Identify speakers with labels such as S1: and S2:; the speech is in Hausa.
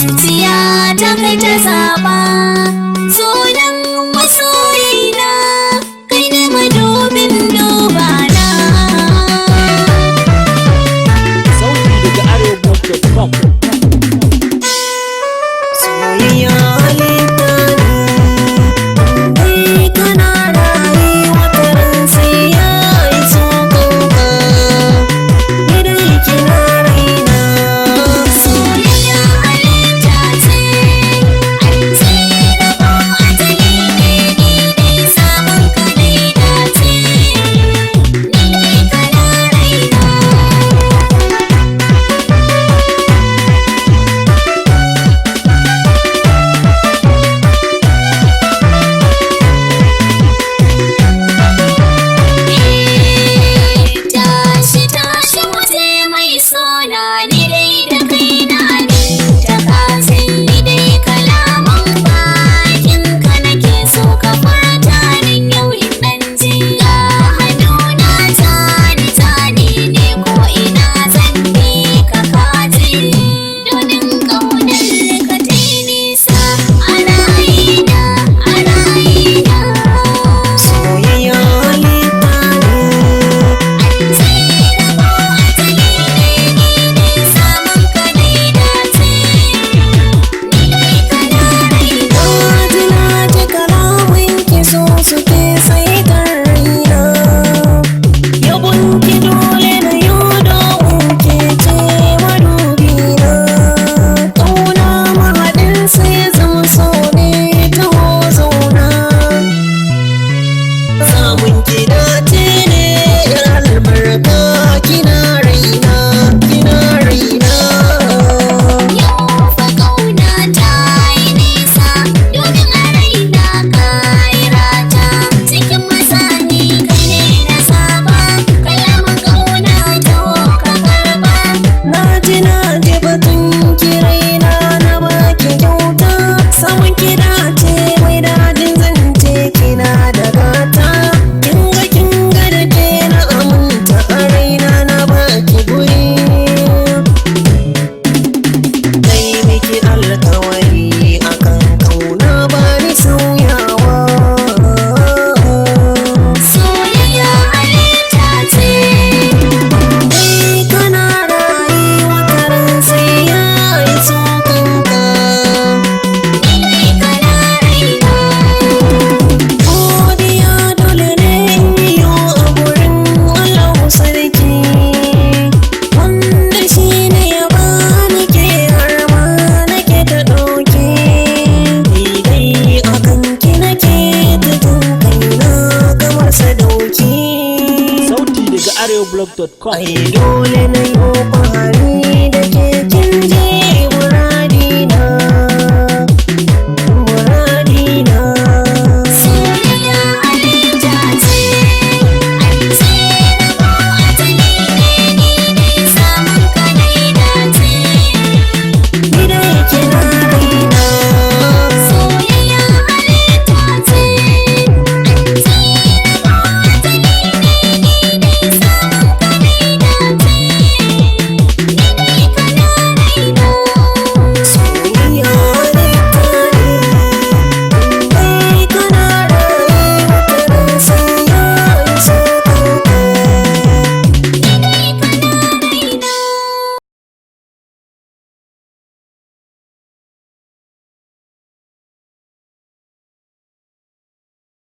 S1: zuciya ta kai ta zaba sunan masoyina kai ne madubin dubana.
S2: Sauti daga arewablog.com.
S1: Soyayya halitta ne, dai kana raye wata ran sai ya iso kanka, ni dai kina raina. Soyayya halitta ce, an ce rabon ajali ne, ni dai samun ka dai dace, ni dai kana raina. Tashi tashi muje mai sona ni dai da kaina ne ta kasi ni dai kalaman bakin ka nake so ka furta nan yau in dan ji ga hannuna tani ne ko ina zan bi ka kaji domin kaunar ka ta nisa a rayina soyayya halitta ne.
S2: Sauti daga arewablog.com.
S1: Ai dole na yi